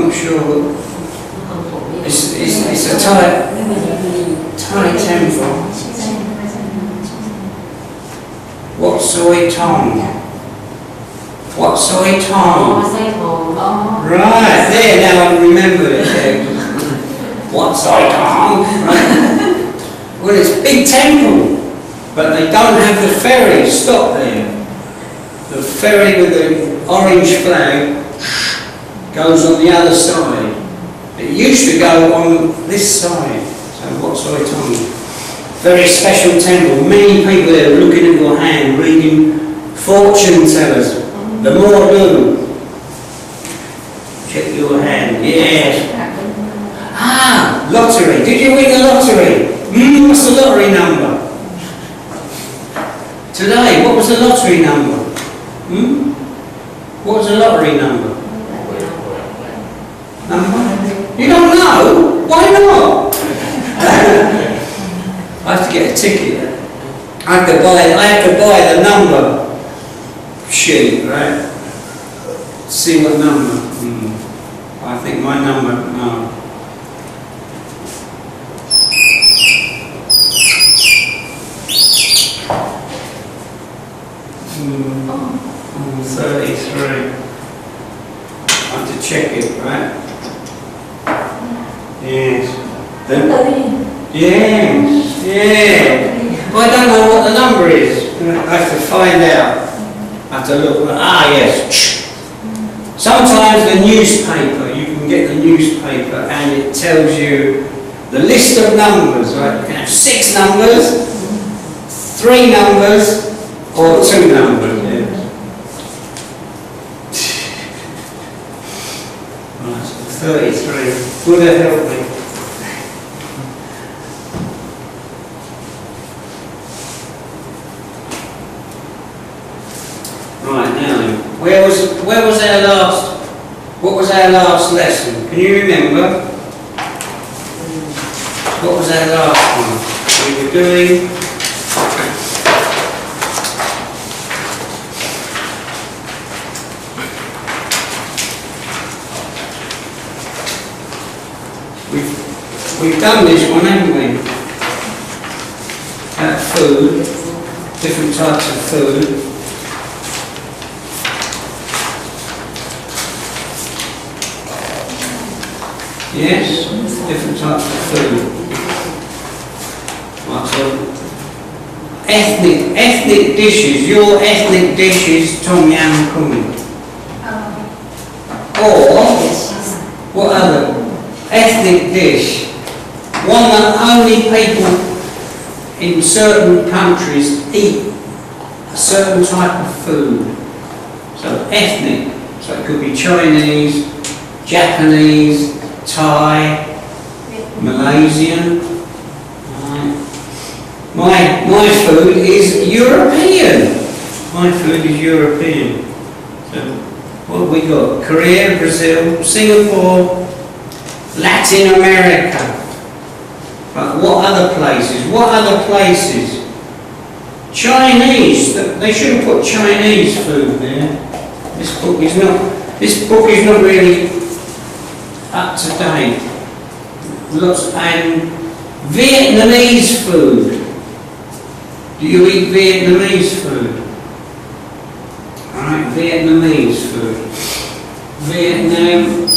not sure. It's a Thai temple. Wat Soi Tong. Wat Soi Tong. Right, there, now I remember it. Wat Soi Tong. Right. Well, it's a big temple, but they don't have the ferry stop there. The ferry with the orange flag goes on the other side. It used to go on this side. So Wat Soi Tong. Very special temple. Many people there looking at your hand, reading fortune tellers. The more do. Check your hand. Yes. Ah, lottery. Did you win the lottery? What's the lottery number? Today, what was the lottery number? What was the lottery number? Number? You don't know? Why not? I have to get a ticket. I have to buy the number sheet, right? See what number. I think my number. No. Oh, 33. I have to check it, right? Yes. Then. Yes, yeah. Well, I don't know what the number is. I have to find out. I have to look. Ah, yes. Sometimes the newspaper, you can get the newspaper and it tells you the list of numbers, right? You can have 6 numbers, 3 numbers, or 2 numbers. Yeah. Right, so 33. Would that help me? Right, now, where was our last, what was our last lesson? Can you remember? What was our last one? We were doing, we've done this one, haven't we? About food, different types of food. Yes, different types of food. Right, so ethnic dishes. Your ethnic dish is Tom Yam Kung. Or what other ethnic dish? One that only people in certain countries eat a certain type of food. So ethnic. So it could be Chinese, Japanese, Thai, Malaysian. My food is European. My food is European. So what have we got? Korea, Brazil, Singapore, Latin America. But what other places? What other places? Chinese. They should have put Chinese food there. This book is not really up to date. Lots and Vietnamese food. Do you eat Vietnamese food? Alright, Vietnamese food. Vietnam.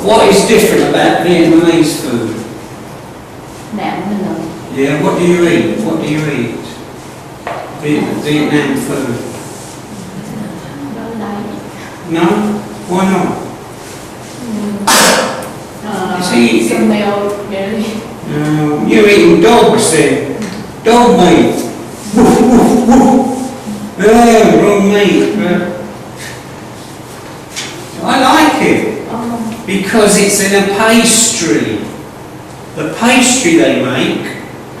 What is different about Vietnamese food? Yeah, what do you eat? What do you eat? Vietnam food. No? Why not? You're eating dogs then. Dog meat. Woof, woof, woof. Oh, wrong meat. I like it. Because it's in a pastry. The pastry they make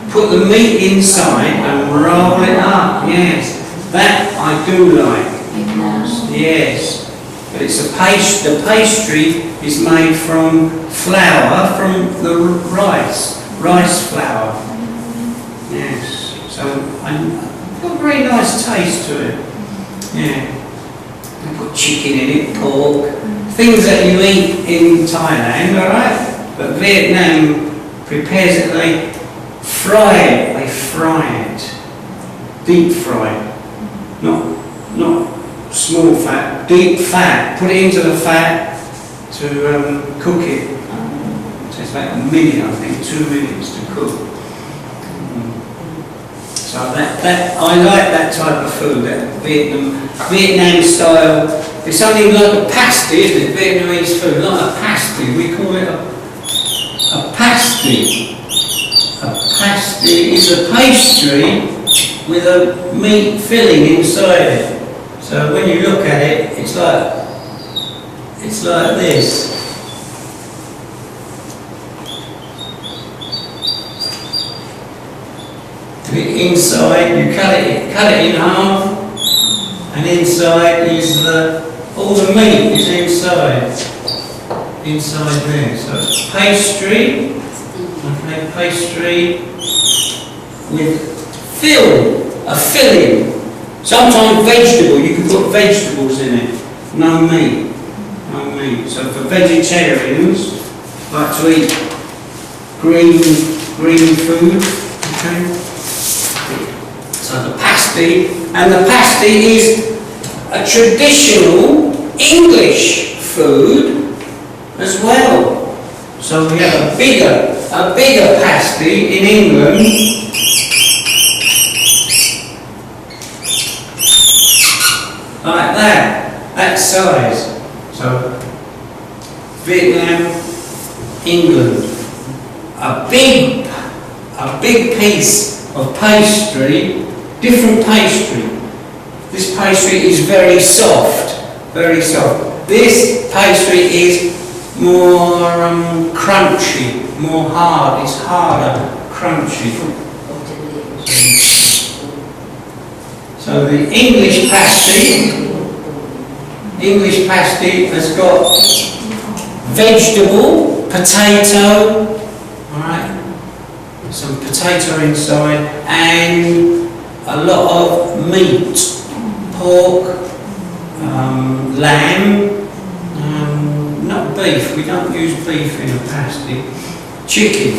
put the meat inside and roll it up. Yes, that I do like. Yes, but it's a the pastry is made from flour, from the rice flour. Yes, so it's got a very nice taste to it. Yeah, you put chicken in it, pork, things that you eat in Thailand, alright? But Vietnam prepares it, they fry it, deep fry it, not small fat, deep fat, put it into the fat to cook it. So it's about a minute, I think, 2 minutes to cook. So that I like that type of food, that Vietnam style. It's something like a pasty, isn't it? Vietnamese food, like a pasty. We call it a pasty. A pasty is a pastry with a meat filling inside it. So when you look at it, it's like this. Inside, you cut it in half, and inside is all the meat is inside there. So it's pastry, okay, pastry with a filling. Sometimes vegetable, you can put vegetables in it. No meat. So for vegetarians, like to eat green food, okay. So the pasty, and the pasty is a traditional English food as well. So we have a bigger pasty in England, like that size. So Vietnam, England, a big piece of pastry. Different pastry. This pastry is very soft, very soft. This pastry is more crunchy, more hard. It's harder, crunchy. So the English pasty has got vegetable, potato, all right, some potato inside, and a lot of meat, pork, lamb, not beef. We don't use beef in a pasty. Chicken,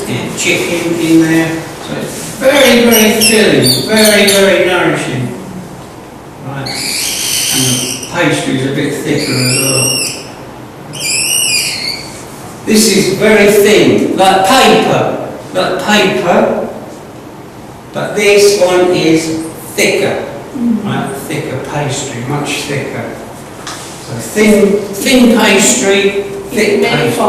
yeah, chicken in there. So it's very, very filling, very, very nourishing. Right, and the pastry is a bit thicker as well. This is very thin, like paper. But this one is thicker, right? Thicker pastry, much thicker. So thin pastry, thick pastry.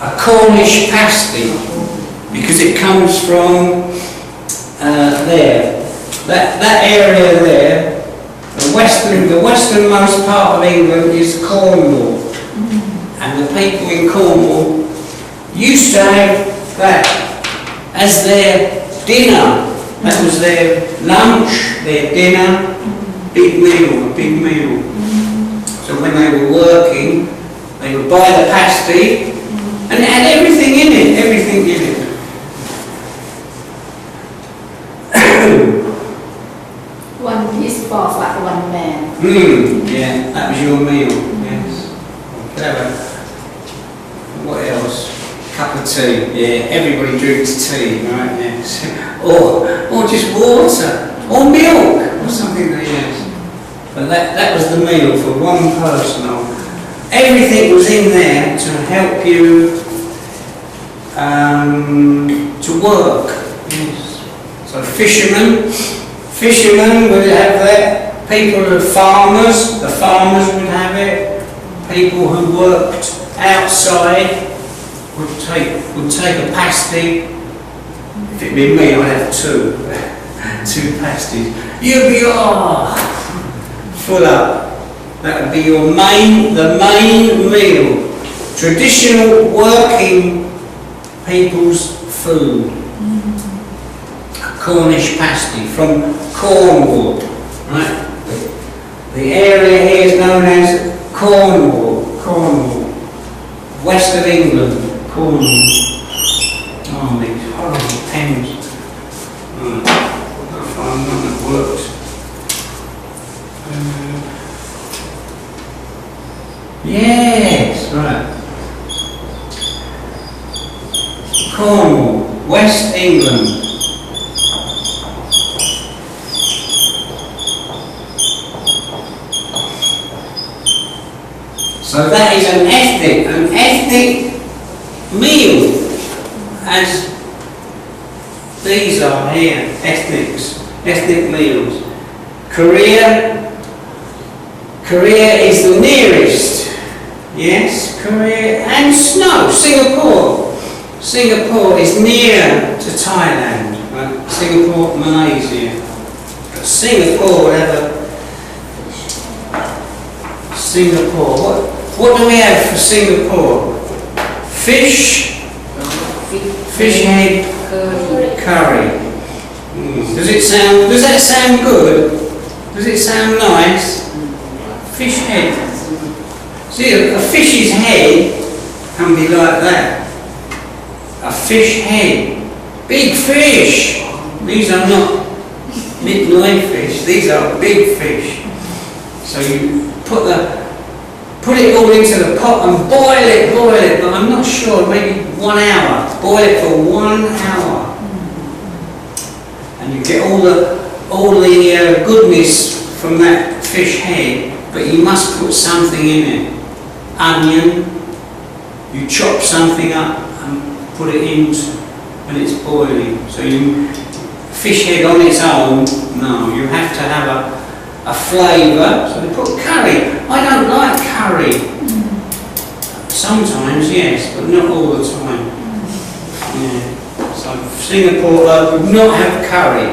A Cornish pasty, because it comes from there. That area there, the westernmost part of England is Cornwall, and the people in Cornwall used to have that as their dinner. That was their lunch, their dinner, a big meal. So when they were working, they would buy the pasty, and it had everything in it. One piece for like one man. Yeah, that was your meal, yes. Clever. What else? Cup of tea, yeah, everybody drinks tea, right, yes. Or just water, or milk, or something like that. But that was the meal for one person. Everything was in there to help you to work, yes. So fishermen would have that, people who are farmers, the farmers would have it, people who worked outside would take a pasty If it'd been me, I'd have two. Two pasties. You'd be full up. That would be the main meal. Traditional working people's food. A Cornish pasty from Cornwall. Right? The area here is known as Cornwall. West of England. Cornwall. Oh, these horrible pens. I'll find one that works. Yes, right. Cornwall, West England. So that is an ethnic meal, as these are here, ethnic meals. Korea is the nearest. Yes, Korea and Singapore is near to Thailand. Right? Singapore, Malaysia. But Singapore would have what do we have for Singapore? Fish head curry. Does that sound good? Does it sound nice? Fish head. See, a fish's head can be like that. A fish head. Big fish. These are not midnight fish. These are big fish. So you put it all into the pot and boil it, but I'm not sure, maybe 1 hour. Boil it for 1 hour. And you get all the goodness from that fish head, but you must put something in it. Onion, you chop something up and put it in when it's boiling. So fish head on its own, no, you have to have a flavour. So they put curry. I don't like curry. Sometimes, yes, but not all the time. Yeah. So Singapore would not have curry.